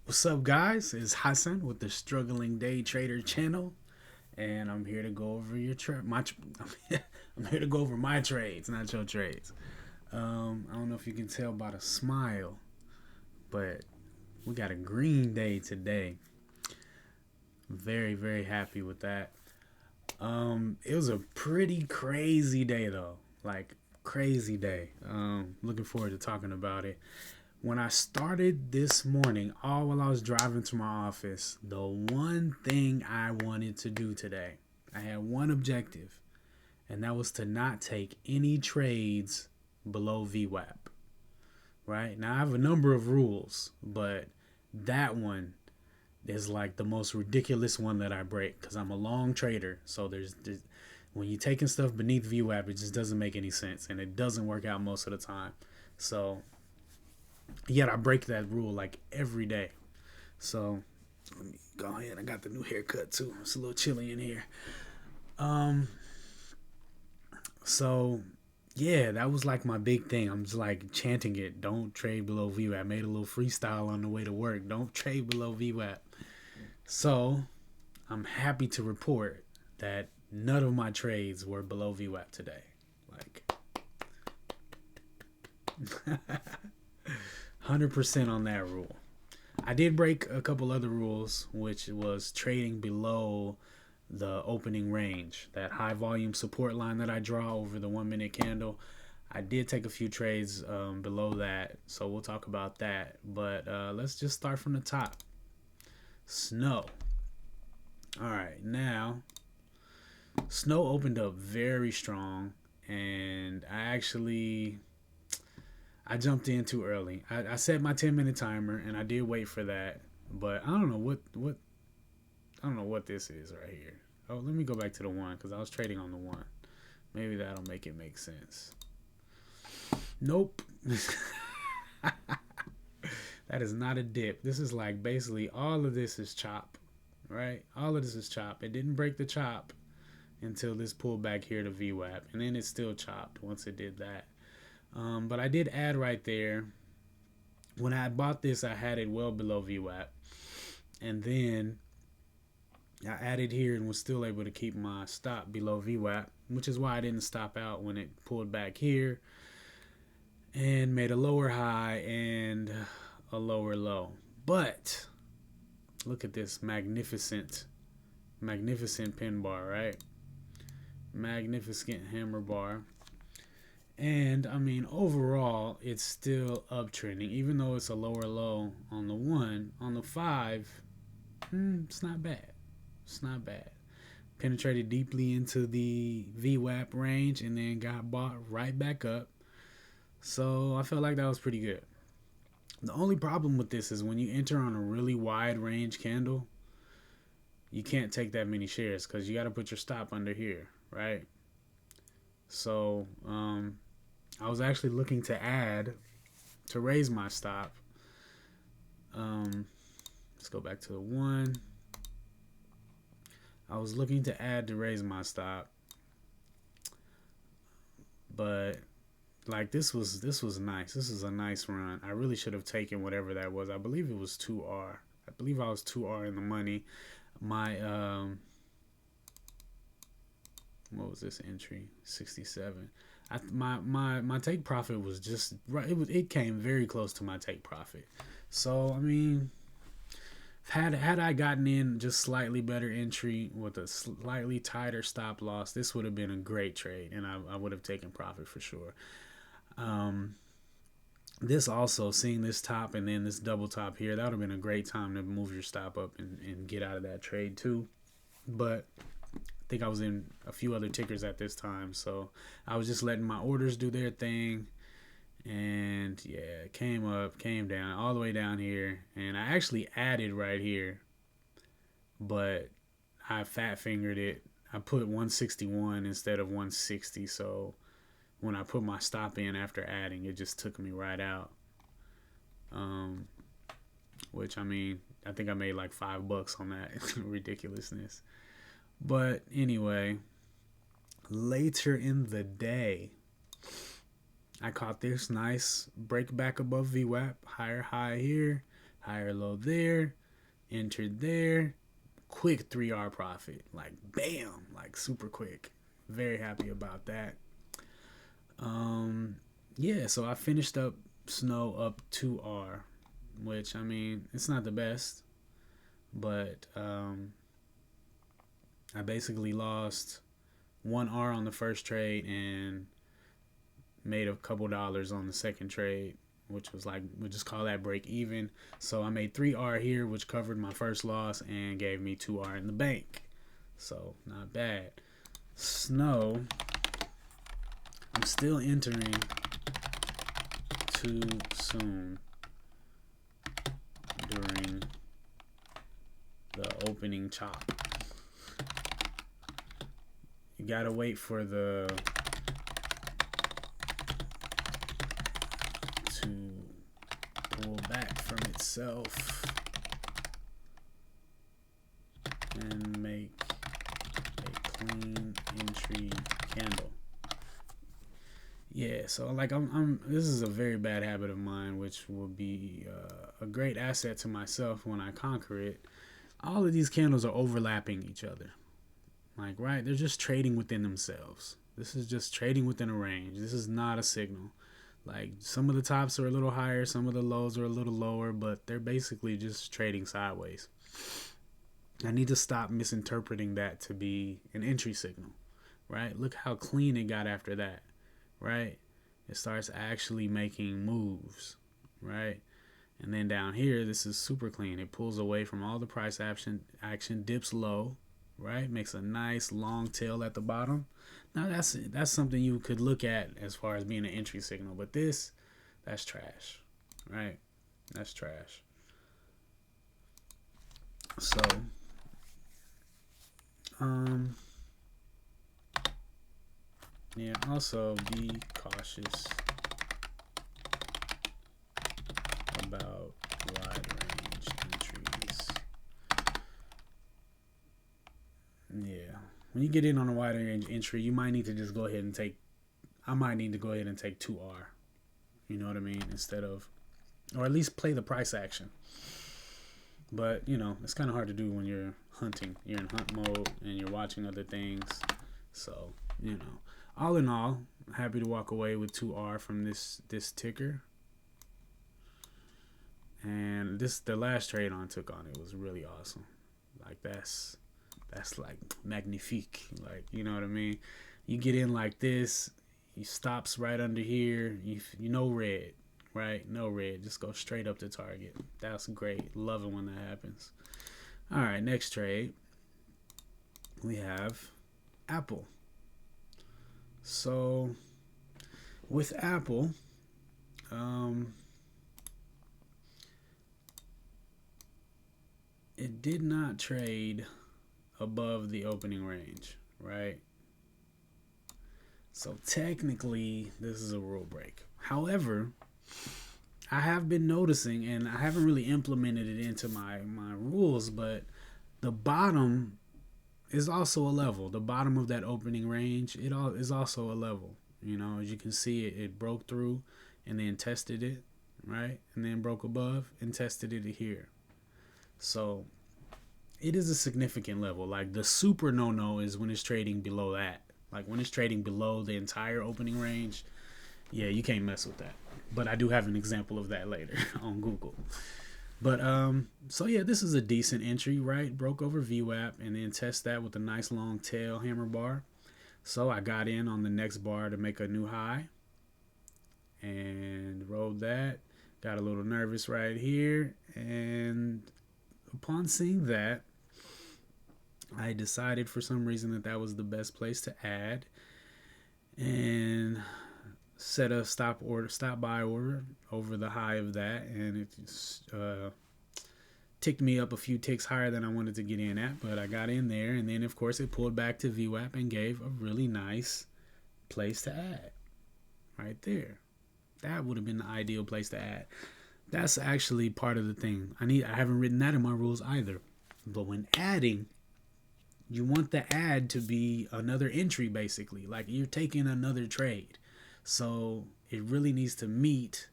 What's up, guys? It's Hassan with the Struggling Day Trader channel, and I'm here to go over I'm here to go over my trades, not your trades. I don't know if you can tell by the smile, but we got a green day today. Very, very happy with that. It was a pretty crazy day though, like crazy day. Looking forward to talking about it. When I started this morning, all while I was driving to my office, the one thing I wanted to do today, I had one objective, and that was to not take any trades below VWAP. Right now, I have a number of rules, but that one is like the most ridiculous one that I break because I'm a long trader. So there's when you're taking stuff beneath VWAP, it just doesn't make any sense, and it doesn't work out most of the time. So yet I break that rule like every day. So let me go ahead. I got the new haircut too. It's a little chilly in here. Um, so yeah, that was like my big thing. I'm just like chanting it. Don't trade below VWAP. I made a little freestyle on the way to work. Don't trade below VWAP. So I'm happy to report that none of my trades were below VWAP today. Like 100% on that rule. I did break a couple other rules, which was trading below the opening range, that high volume support line that I draw over the 1 minute candle. I did take a few trades below that, so we'll talk about that. But let's just start from the top. Snow. All right, now Snow opened up very strong, and I jumped in too early. I set my 10-minute timer, and I did wait for that, but I don't know what I don't know what this is right here. Oh, let me go back to the one because I was trading on the one. Maybe that'll make it make sense. Nope. That is not a dip. This is like basically all of this is chop, right? All of this is chop. It didn't break the chop until this pulled back here to VWAP, and then it still chopped once it did that. But I did add right there. When I bought this, I had it well below VWAP, and then I added here and was still able to keep my stop below VWAP, which is why I didn't stop out when it pulled back here and made a lower high and a lower low. But look at this magnificent pin bar, right? Magnificent hammer bar. And I mean, overall, it's still uptrending, even though it's a lower low on the one. On the five, it's not bad. It's not bad. Penetrated deeply into the VWAP range and then got bought right back up. So I felt like that was pretty good. The only problem with this is when you enter on a really wide range candle, you can't take that many shares because you got to put your stop under here, right? So I was actually looking to raise my stop. Let's go back to the one. I was looking to add to raise my stop, but like this was nice. This is a nice run. I really should have taken whatever that was. I believe it was 2R. I believe I was 2R in the money. My what was this entry? 67. My take profit was just right. It came very close to my take profit. So I mean, had I gotten in just slightly better entry with a slightly tighter stop loss, this would have been a great trade, and I would have taken profit for sure. This also, seeing this top and then this double top here, that would have been a great time to move your stop up and get out of that trade too. But I think I was in a few other tickers at this time, so I was just letting my orders do their thing. And yeah, came up, came down, all the way down here, and I actually added right here, but I fat fingered it. I put 161 instead of 160, so when I put my stop in after adding, it just took me right out. Um, which I mean, I think I made like $5 on that ridiculousness. But anyway, later in the day, I caught this nice break back above VWAP, higher high here, higher low there, entered there, quick 3R profit, like bam, like super quick. Very happy about that. Yeah, so I finished up Snow up 2R, which I mean, it's not the best, but I basically lost 1R on the first trade and made a couple dollars on the second trade, which was like, we'll just call that break even. So I made 3R here, which covered my first loss and gave me 2R in the bank. So not bad. Snow, I'm still entering too soon during the opening chop. You gotta wait for the to pull back from itself and make a clean entry candle. Yeah, so like I'm this is a very bad habit of mine, which will be a great asset to myself when I conquer it. All of these candles are overlapping each other. Like, right, they're just trading within themselves. This is just trading within a range. This is not a signal. Like, some of the tops are a little higher, some of the lows are a little lower, but they're basically just trading sideways. I need to stop misinterpreting that to be an entry signal, right? Look how clean it got after that, right? It starts actually making moves, right? And then down here, this is super clean. It pulls away from all the price action, dips low, right? Makes a nice long tail at the bottom. Now that's something you could look at as far as being an entry signal, but that's trash, right? That's trash. So, yeah, also be cautious about wide range entries. Yeah. When you get in on a wide range entry, you might need to just go ahead and I might need to go ahead and take 2R. You know what I mean? Instead of, or at least play the price action. But, it's kind of hard to do when you're hunting. You're in hunt mode and you're watching other things. So, all in all, happy to walk away with 2R from this ticker. And the last trade on took on it was really awesome. Like, that's like magnifique. Like, you know what I mean? You get in like this, he stops right under here. You know red, right? No red. Just go straight up to target. That's great. Love it when that happens. All right, next trade. We have Apple. So with Apple, it did not trade above the opening range, right? So technically, this is a rule break. However, I have been noticing, and I haven't really implemented it into my rules, but the bottom is also a level. The bottom of that opening range, is also a level. As you can see, it broke through and then tested it, right? And then broke above and tested it here. So it is a significant level. Like, the super no is when it's trading below that. Like, when it's trading below the entire opening range, yeah, you can't mess with that. But I do have an example of that later on Google. But so yeah, this is a decent entry, right? Broke over VWAP and then test that with a nice long tail hammer bar. So I got in on the next bar to make a new high and rode that. Got a little nervous right here, and upon seeing that, I decided for some reason that was the best place to add, and set a stop buy order over the high of that, and it ticked me up a few ticks higher than I wanted to get in at, but I got in there, and then of course it pulled back to VWAP and gave a really nice place to add right there. That would have been the ideal place to add. That's actually part of the thing. I haven't written that in my rules either. But when adding, you want the add to be another entry, basically. Like, you're taking another trade. So it really needs to meet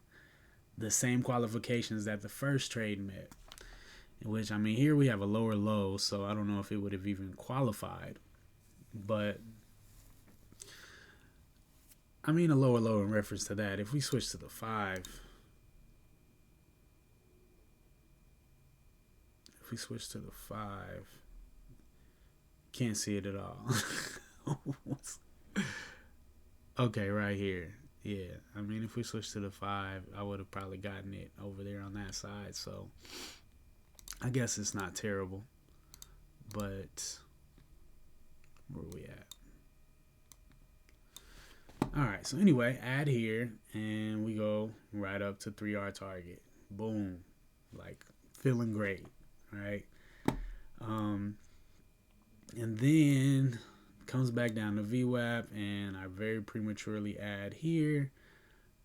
the same qualifications that the first trade met. Which, I mean, here we have a lower low, so I don't know if it would have even qualified. But I mean, a lower low in reference to that. If we switch to the 5, if we switch to the 5, can't see it at all. Okay, right here. Yeah, I mean, if we switch to the 5, I would have probably gotten it over there on that side. So I guess it's not terrible. But where are we at? All right, so anyway, add here, and we go right up to 3R target. Boom. Like, feeling great, right? And then comes back down to VWAP, and I very prematurely add here.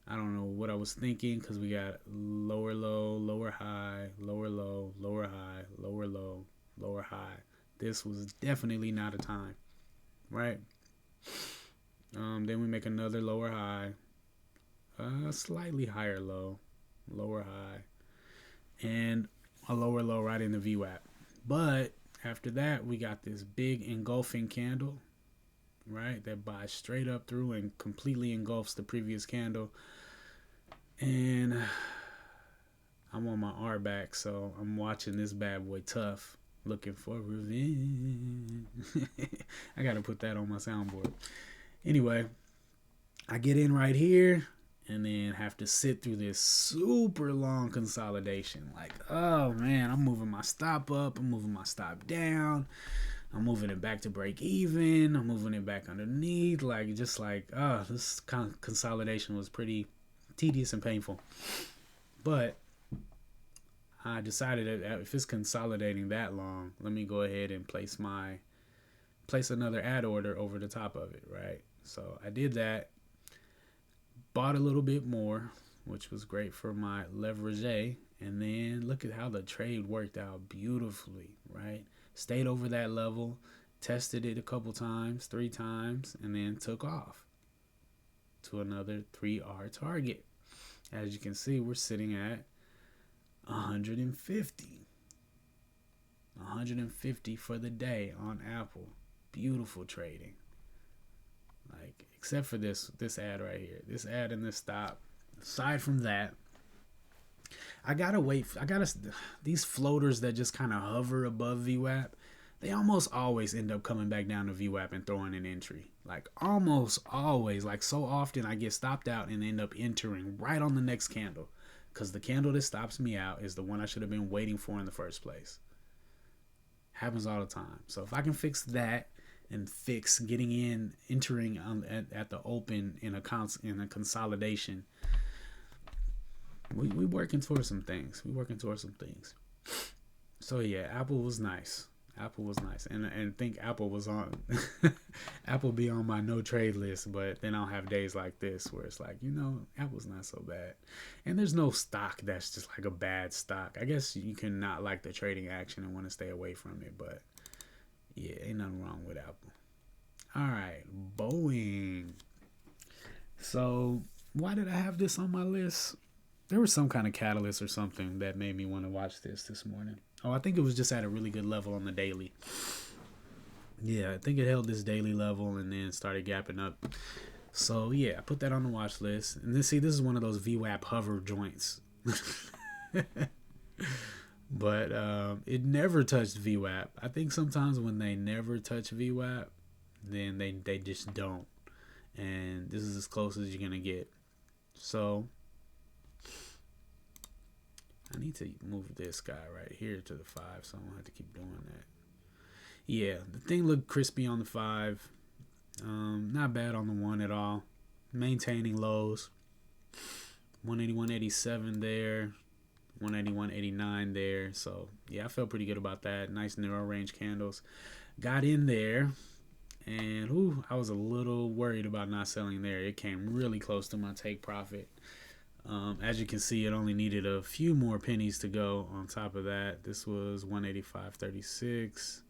I don't know what I was thinking, because we got lower low, lower high, lower low, lower high, lower low, lower high. This was definitely not a time, right? Then we make another lower high, a slightly higher low, lower high, and a lower low right in the VWAP. But after that, we got this big engulfing candle, right, that buys straight up through and completely engulfs the previous candle. And I'm on my R back, so I'm watching this bad boy tough, looking for revenge. I gotta put that on my soundboard. Anyway, I get in right here and then have to sit through this super long consolidation. Like, oh man, I'm moving my stop up, I'm moving my stop down, I'm moving it back to break even, I'm moving it back underneath. Like, just like, this consolidation was pretty tedious and painful. But I decided that if it's consolidating that long, let me go ahead and place another add order over the top of it, right? So I did that, bought a little bit more, which was great for my leverage, and then look at how the trade worked out beautifully, right? Stayed over that level, tested it a couple times, 3 times, and then took off to another 3R target. As you can see, we're sitting at 150 for the day on Apple. Beautiful trading. Like, except for this ad right here, this ad and this stop. Aside from that, these floaters that just kind of hover above VWAP, they almost always end up coming back down to VWAP and throwing an entry. Like, almost always. Like, so often I get stopped out and end up entering right on the next candle, because the candle that stops me out is the one I should have been waiting for in the first place. Happens all the time. So if I can fix that and fix getting in, entering at the open in a consolidation, we working towards some things. So yeah, Apple was nice. And think Apple was on Apple be on my no trade list, but then I'll have days like this where it's like, Apple's not so bad. And there's no stock that's just like a bad stock. I guess you can not like the trading action and want to stay away from it, but yeah, ain't nothing wrong with Apple. All right, Boeing. So why did I have this on my list? There was some kind of catalyst or something that made me want to watch this morning. Oh, I think it was just at a really good level on the daily. Yeah, I think it held this daily level and then started gapping up. So yeah, I put that on the watch list. And then see, this is one of those VWAP hover joints. But it never touched VWAP. I think sometimes when they never touch VWAP, then they just don't. And this is as close as you're going to get. So I need to move this guy right here to the 5, so I don't have to keep doing that. Yeah, the thing looked crispy on the 5. Not bad on the 1 at all. Maintaining lows. 181.87 there. 181.89 there. So, yeah, I felt pretty good about that. Nice narrow range candles. Got in there. And, I was a little worried about not selling there. It came really close to my take profit. As you can see, it only needed a few more pennies to go on top of that. This was 185.36,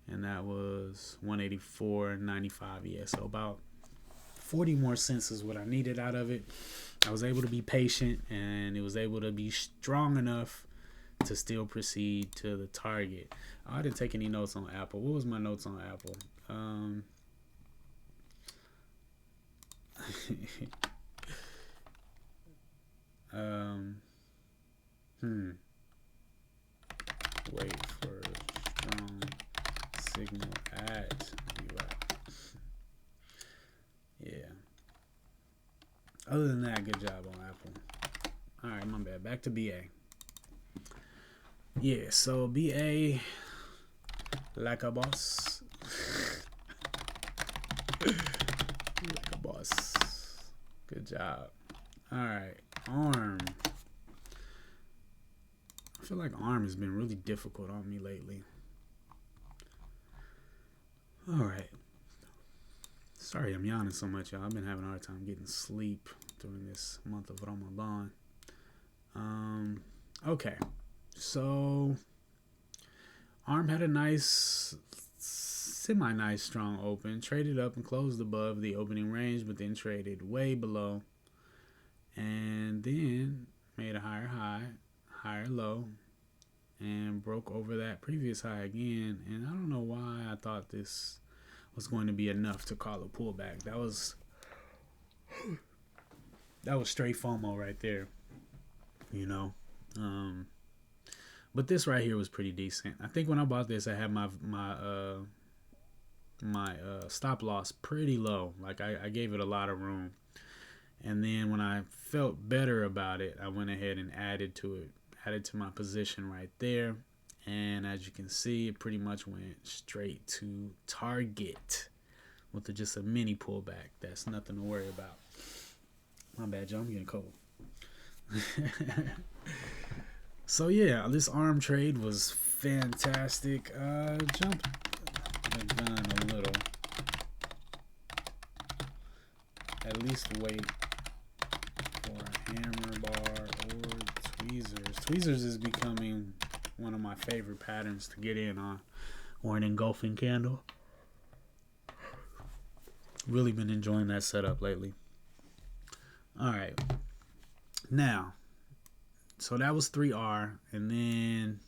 and that was 184.95. Yeah, so about 40 more cents is what I needed out of it. I was able to be patient, and it was able to be strong enough to still proceed to the target. I didn't take any notes on Apple. What was my notes on Apple? Wait for strong signal at VWAP. Yeah. Other than that, good job on Apple. All right, my bad. Back to BA. Yeah, so BA, like a boss. Like a boss. Good job. All right, ARM. I feel like ARM has been really difficult on me lately. All right. Sorry I'm yawning so much, y'all. I've been having a hard time getting sleep during this month of Ramadan. Okay. So, ARM had a nice, semi-nice strong open. Traded up and closed above the opening range, but then traded way below. And then made a higher high, higher low, and broke over that previous high again. And I don't know why I thought this was going to be enough to call a pullback. That was straight FOMO right there, you know. But this right here was pretty decent. I think when I bought this, I had my stop loss pretty low. Like I gave it a lot of room. And then when I felt better about it, I went ahead and added to my position right there. And as you can see, it pretty much went straight to target with just a mini pullback. That's nothing to worry about. My bad, Joe. I'm getting cold. So yeah, this ARM trade was fantastic. Jump the gun a little. At least wait for a hammer bar or tweezers. Tweezers is becoming one of my favorite patterns to get in on, or an engulfing candle. Really been enjoying that setup lately. All right. Now, so that was 3R, and then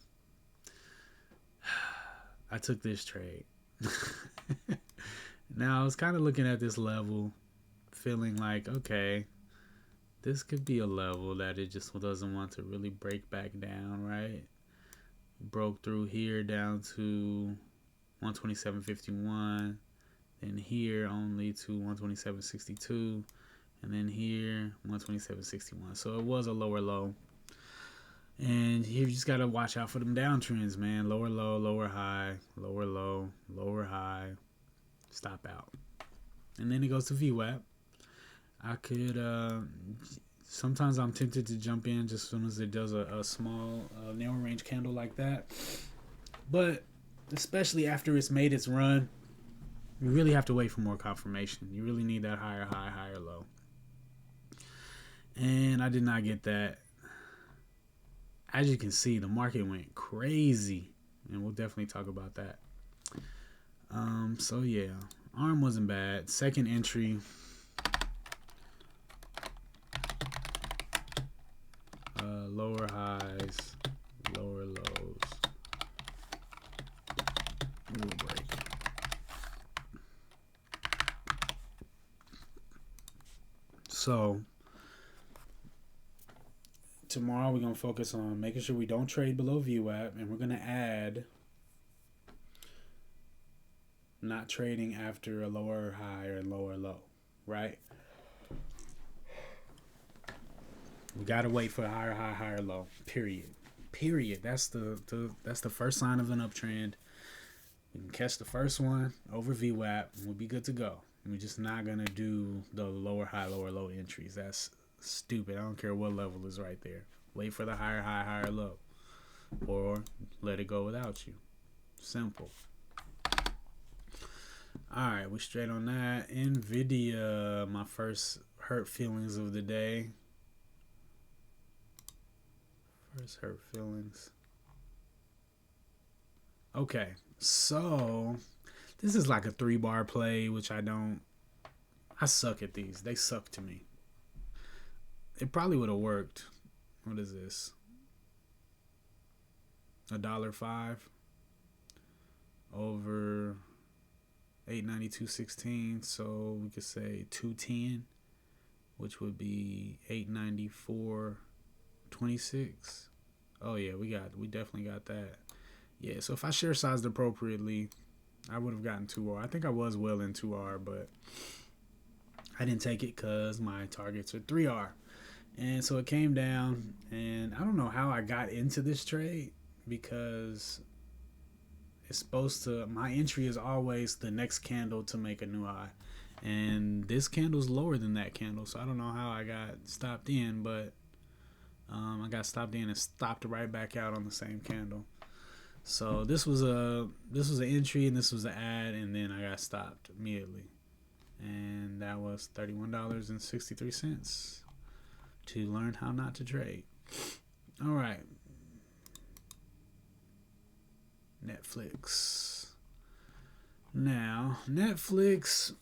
I took this trade. Now, I was kind of looking at this level, feeling like, okay, this could be a level that it just doesn't want to really break back down, right? Broke through here down to 127.51, then here only to 127.62, and then here 127.61. So it was a lower low. And you just got to watch out for them downtrends, man. Lower low, lower high, lower low, lower high, stop out. And then it goes to VWAP. I could, sometimes I'm tempted to jump in just as soon as it does a small narrow range candle like that. But especially after it's made its run, you really have to wait for more confirmation. You really need that higher high, higher low. And I did not get that. As you can see, the market went crazy, and we'll definitely talk about that. So yeah, ARM wasn't bad. Second entry, lower highs, lower lows, little break. So tomorrow we're going to focus on making sure we don't trade below VWAP, and we're going to add not trading after a lower high or lower low, right? We got to wait for a higher high, higher low, period. That's the first sign of an uptrend. We can catch the first one over VWAP, and we'll be good to go. We're just not going to do the lower high, lower low entries. That's stupid. I don't care what level is right there. Wait for the higher high, higher low, or let it go without you. Simple. All right, we straight on that. NVIDIA, my first hurt feelings of the day. First hurt feelings. Okay, so this is like a 3-bar play, which I I suck at these. They suck to me. It probably would have worked. What is this? $1.05 over 892.16. So we could say 210, which would be 894.26. Oh yeah, we definitely got that. Yeah, so if I share sized appropriately, I would have gotten 2R. I think I was well in 2R, but I didn't take it because my targets are 3R. And so it came down, and I don't know how I got into this trade because it's supposed to, my entry is always the next candle to make a new high. And this candle's lower than that candle, so I don't know how I got stopped in, but I got stopped in and stopped right back out on the same candle. So this was an entry and this was an ad, and then I got stopped immediately. And that was $31.63 to learn how not to trade. All right. Netflix. Now, Netflix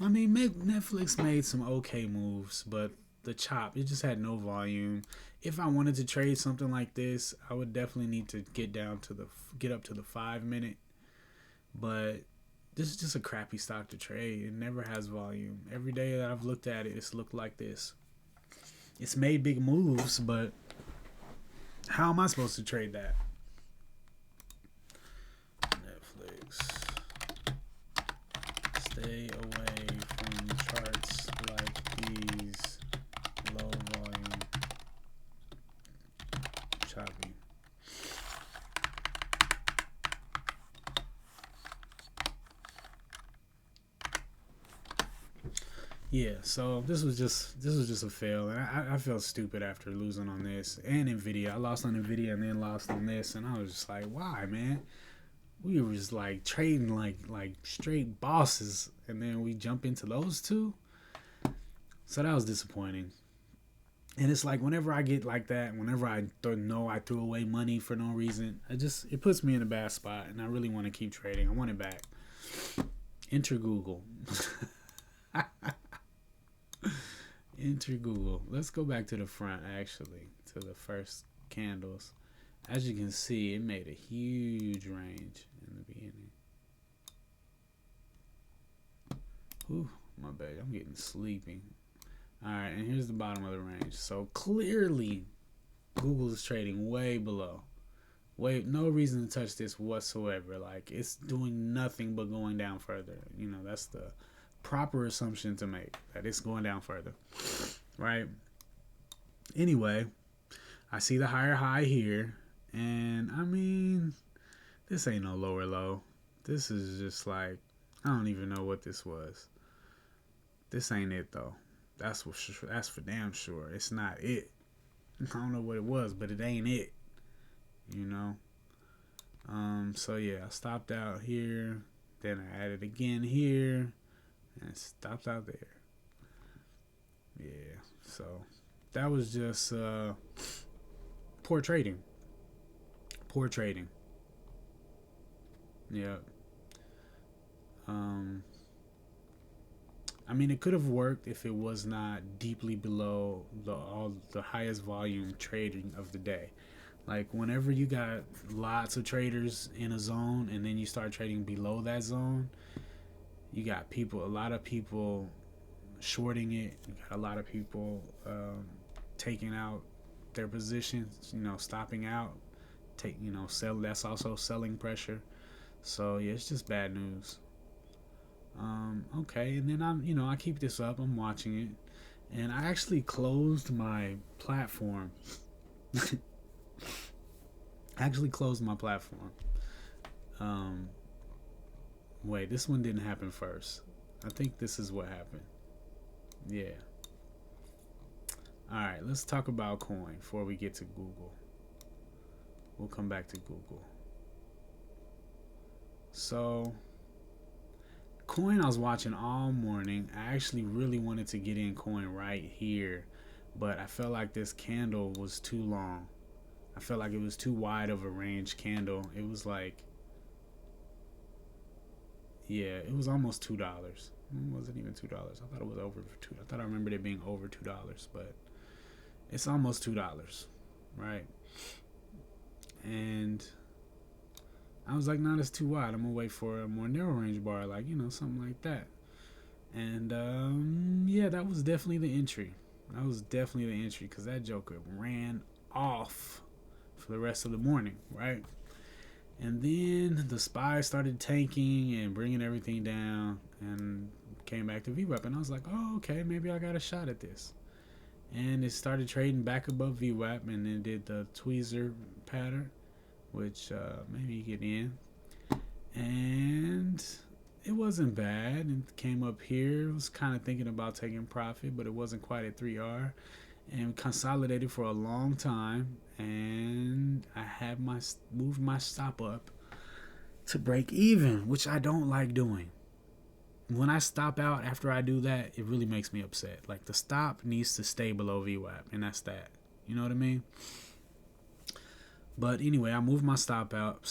made some okay moves, but the chop, it just had no volume. If I wanted to trade something like this, I would definitely need to get up to the 5 minute. But this is just a crappy stock to trade. It never has volume. Every day that I've looked at it, it's looked like this. It's made big moves, but how am I supposed to trade that? Netflix. Stay away from charts like these. Low volume. Choppy. Yeah, so this was just a fail, and I felt stupid after losing on this and Nvidia. I lost on Nvidia and then lost on this, and I was just like, why, man? We were just like trading like straight bosses, and then we jump into those two. So that was disappointing. And it's like whenever I get like that, whenever I know I threw away money for no reason, it puts me in a bad spot, and I really want to keep trading. I want it back. Enter Google. Enter Google. Let's go back to the front, actually, to the first candles. As you can see, it made a huge range in the beginning. Ooh, my bad. I'm getting sleepy. All right, and here's the bottom of the range. So clearly, Google is trading way below. No reason to touch this whatsoever. Like, it's doing nothing but going down further. You know, that's the proper assumption to make, that it's going down further, right? Anyway, I see the higher high here, and I mean, this ain't no lower low. This is just like, I don't even know what this was. This ain't it though. That's for damn sure. It's not it. I don't know what it was, but it ain't it. You know. So yeah, I stopped out here. Then I added again here. And stopped out there. Yeah, so that was just poor trading. Poor trading. Yeah. I mean, it could have worked if it was not deeply below the highest volume trading of the day. Like whenever you got lots of traders in a zone and then you start trading below that zone, you got a lot of people shorting it. You got a lot of people taking out their positions, stopping out. Sell. That's also selling pressure. So yeah, it's just bad news. Okay, and then I keep this up. I'm watching it, and I actually closed my platform. Wait, this one didn't happen first. I think this is what happened. Yeah. All right, let's talk about Coin before we get to Google. We'll come back to Google. So, Coin I was watching all morning. I actually really wanted to get in Coin right here, but I felt like this candle was too long. I felt like it was too wide of a range candle. It was like, Yeah, it was almost $2. It wasn't even $2. I thought it was over two. I thought I remembered it being over $2, but it's almost $2, right? And I was like, nah, that's too wide. I'm gonna wait for a more narrow range bar, like something like that. And yeah, that was definitely the entry. That was definitely the entry because that joker ran off for the rest of the morning, right? And then the SPY started tanking and bringing everything down and came back to VWAP. And I was like, oh, okay, maybe I got a shot at this. And it started trading back above VWAP and then did the tweezer pattern, which maybe get in. And it wasn't bad. It came up here. I was kind of thinking about taking profit, but it wasn't quite at 3R. And consolidated for a long time, and I had moved my stop up to break even, which I don't like doing. When I stop out after I do that, it really makes me upset. Like, the stop needs to stay below VWAP, and that's that. You know what I mean? But anyway, I moved my stop up,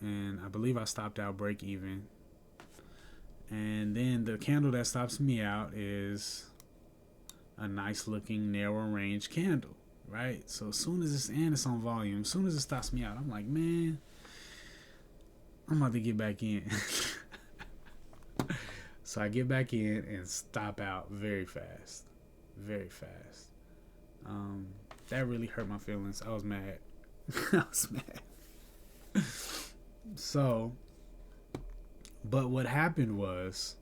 and I believe I stopped out break even. And then the candle that stops me out is a nice looking narrow range candle, right? So as soon as it's on volume, as soon as it stops me out, I'm like, man, I'm about to get back in. So I get back in and stop out very fast. That really hurt my feelings. I was mad. So, but what happened was,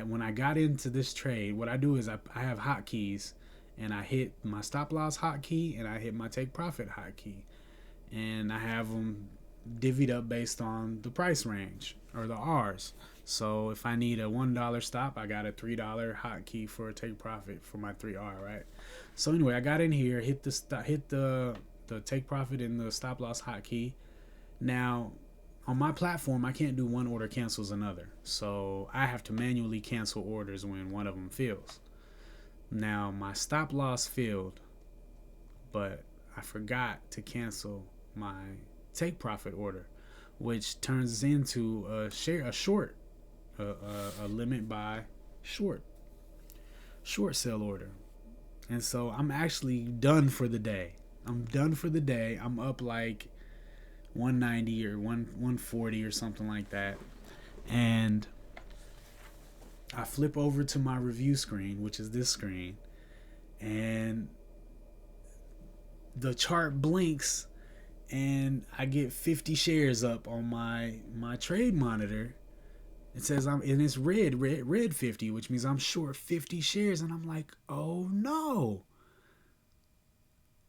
when I got into this trade, what I do is I have hotkeys, and I hit my stop loss hotkey and I hit my take profit hotkey, and I have them divvied up based on the price range or the R's. So if I need a $1 stop, I got a $3 hotkey for a take profit for my 3R, right? So anyway, I got in here, hit the take profit and the stop loss hotkey. Now, on my platform, I can't do one order cancels another. So I have to manually cancel orders when one of them fails. Now, my stop loss failed, but I forgot to cancel my take profit order, which turns into a short, a limit buy short sale order. And so I'm actually done for the day. I'm up like 190 or 140 or something like that, and I flip over to my review screen, which is this screen, and the chart blinks, and I get 50 shares up on my trade monitor. It says and it's red 50, which means I'm short 50 shares, and I'm like, oh no,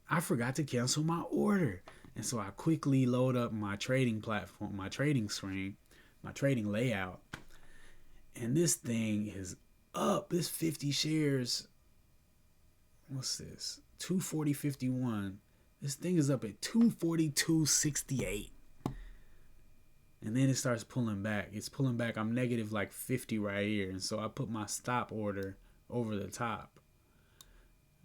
I forgot to cancel my order. And so I quickly load up my trading platform, my trading screen, my trading layout. And this thing is up. This 50 shares. What's this? 240.51. This thing is up at 242.68. And then it starts pulling back. It's pulling back. I'm negative like 50 right here. And so I put my stop order over the top.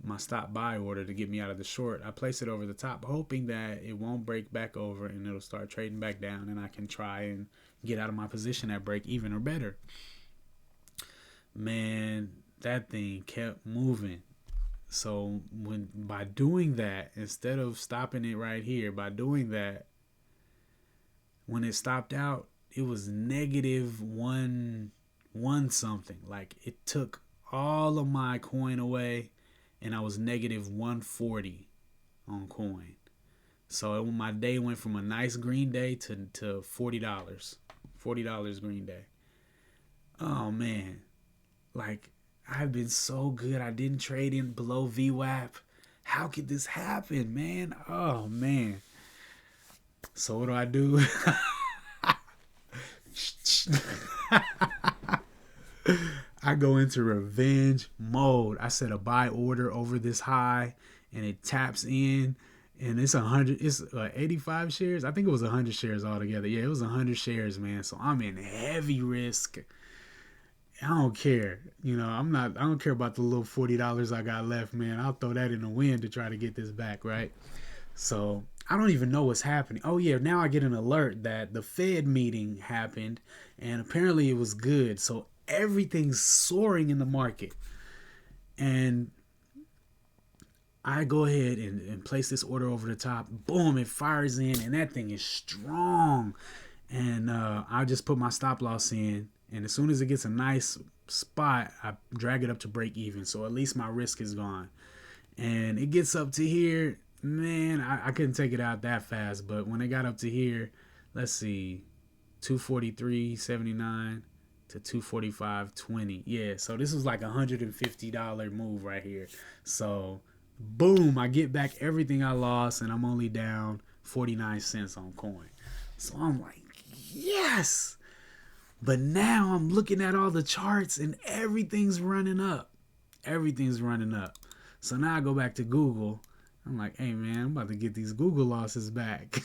My stop buy order to get me out of the short. I place it over the top, hoping that it won't break back over and it'll start trading back down, and I can try and get out of my position at break even or better. Man, that thing kept moving. So by doing that, instead of stopping it right here, by doing that, when it stopped out, it was negative one something. Like, it took all of my coin away, and I was negative 140 on coin. So my day went from a nice green day to $40. $40 green day. Oh, man. Like, I've been so good. I didn't trade in below VWAP. How could this happen, man? Oh, man. So what do? I go into revenge mode. I set a buy order over this high, and it taps in, and it's 100. It's 85 shares. I think it was 100 shares altogether. Yeah, it was 100 shares, man. So I'm in heavy risk. I don't care. I don't care about the little $40 I got left, man. I'll throw that in the wind to try to get this back, right? So I don't even know what's happening. Oh yeah, now I get an alert that the Fed meeting happened and apparently it was good. So everything's soaring in the market. And I go ahead and place this order over the top. Boom, it fires in and that thing is strong. And I just put my stop loss in. And as soon as it gets a nice spot, I drag it up to break even. So at least my risk is gone. And it gets up to here. Man, I couldn't take it out that fast. But when it got up to here, let's see, 243.79 to 245.20. Yeah, so this was like $150 move right here. So boom, I get back everything I lost and I'm only down 49 cents on coin. So I'm like, yes. But now I'm looking at all the charts and everything's running up. Everything's running up. So now I go back to Google. I'm like, hey man, I'm about to get these Google losses back.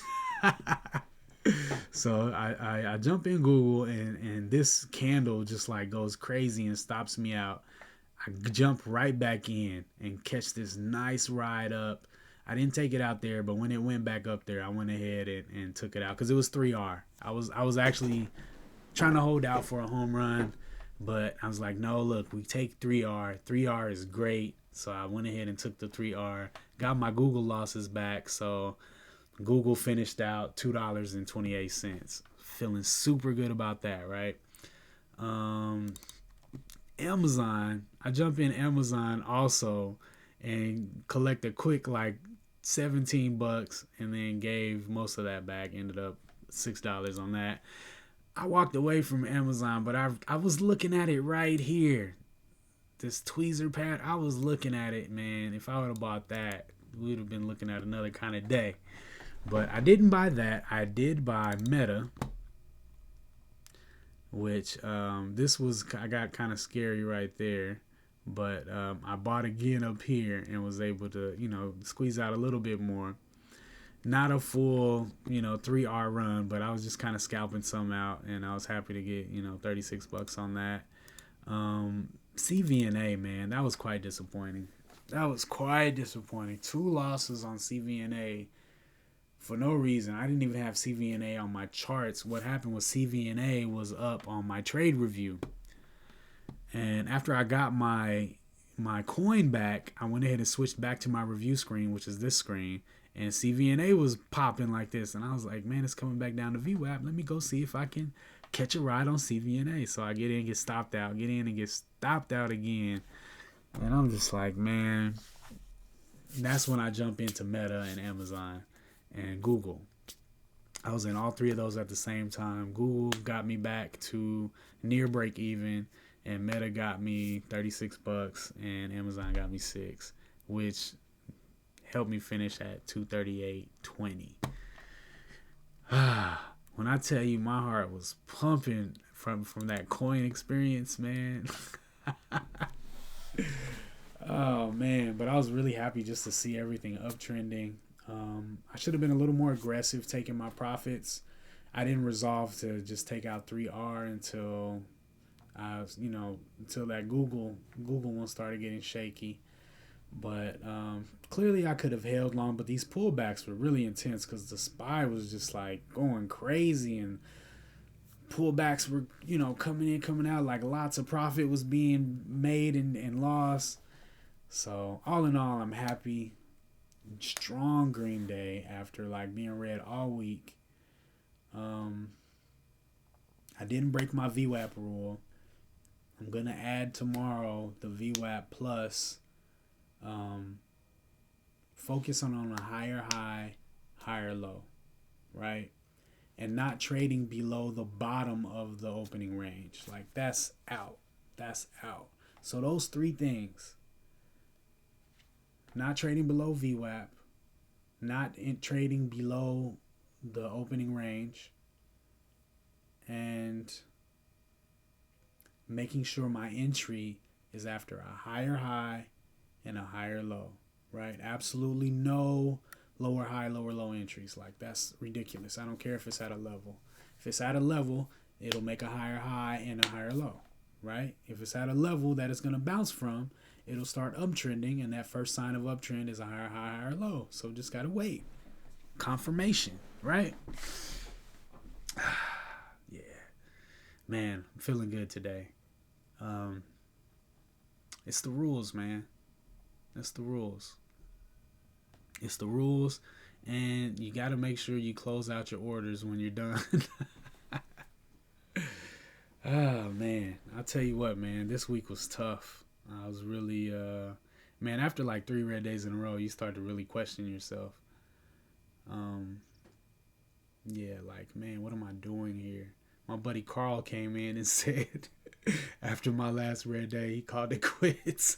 So I jump in Google and this candle just like goes crazy and stops me out. I jump right back in and catch this nice ride up. I didn't take it out there, but when it went back up there, I went ahead and took it out because it was 3R. I was actually trying to hold out for a home run, but I was like, no, look, we take 3R. 3R is great. So I went ahead and took the 3R, got my Google losses back. So Google finished out $2.28. Feeling super good about that, right? Amazon, I jump in Amazon also and collect a quick like $17 and then gave most of that back. Ended up $6 on that. I walked away from Amazon, but I was looking at it right here. This tweezer pad, I was looking at it, man. If I would have bought that, we would have been looking at another kind of day. But I didn't buy that. I did buy Meta, which I got kind of scary right there. But I bought again up here and was able to, squeeze out a little bit more. Not a full, 3R run, but I was just kind of scalping some out, and I was happy to get, $36 on that. CVNA, man, that was quite disappointing. 2 losses on CVNA for no reason. I didn't even have CVNA on my charts. What happened was CVNA was up on my trade review. And after I got my coin back, I went ahead and switched back to my review screen, which is this screen. And CVNA was popping like this. And I was like, man, it's coming back down to VWAP. Let me go see if I can catch a ride on CVNA. So I get in, get stopped out, get in and get stopped out again. And I'm just like, man, that's when I jump into Meta and Amazon and Google. I was in all 3 of those at the same time. Google got me back to near break even, and Meta got me $36, and Amazon got me $6, which helped me finish at 238.20. When I tell you my heart was pumping from that coin experience, man. Oh man, but I was really happy just to see everything uptrending. I should have been a little more aggressive taking my profits. I didn't resolve to just take out 3R until until that Google one started getting shaky. But clearly I could have held long, but these pullbacks were really intense because the SPY was just like going crazy, and pullbacks were, coming in, coming out, like lots of profit was being made and lost. So all in all, I'm happy. Strong green day after like being red all week. I didn't break my VWAP rule. I'm gonna add tomorrow the VWAP plus. Focus on a higher high, higher low, right? And not trading below the bottom of the opening range. Like that's out. So those 3 things. Not trading below VWAP, not trading below the opening range, and making sure my entry is after a higher high and a higher low, right? Absolutely no lower high, lower low entries. Like that's ridiculous. I don't care if it's at a level. If it's at a level, it'll make a higher high and a higher low, right? If it's at a level that it's going to bounce from, it'll start uptrending, and that first sign of uptrend is a higher high, higher low. So just got to wait. confirmation, right? Yeah, man, I'm feeling good today. It's the rules, man. It's the rules. It's the rules, and you got to make sure you close out your orders when you're done. Oh man, I'll tell you what, man. This week was tough. I was really, man. After like 3 red days in a row, you start to really question yourself. Um, yeah, like man, what am I doing here? My buddy Carl came in and said, after my last red day, he called it quits.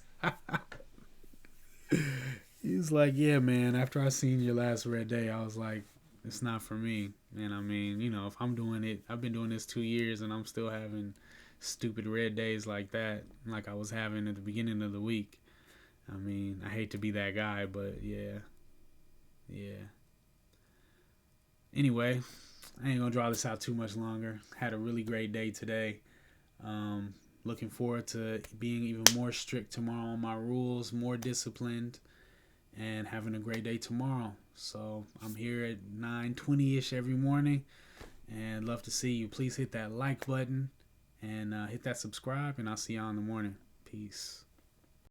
He was like, yeah, man, after I seen your last red day, I was like, it's not for me. And I mean, if I'm doing it, I've been doing this 2 years and I'm still having stupid red days like that, like I was having at the beginning of the week. I mean, I hate to be that guy, but yeah, yeah. Anyway, I ain't gonna draw this out too much longer. Had a really great day today. Um, Looking forward to being even more strict tomorrow on my rules, more disciplined, and having a great day tomorrow. So I'm here at 9:20ish every morning, and love to see you. Please hit that like button and hit that subscribe, and I'll see y'all in the morning. Peace.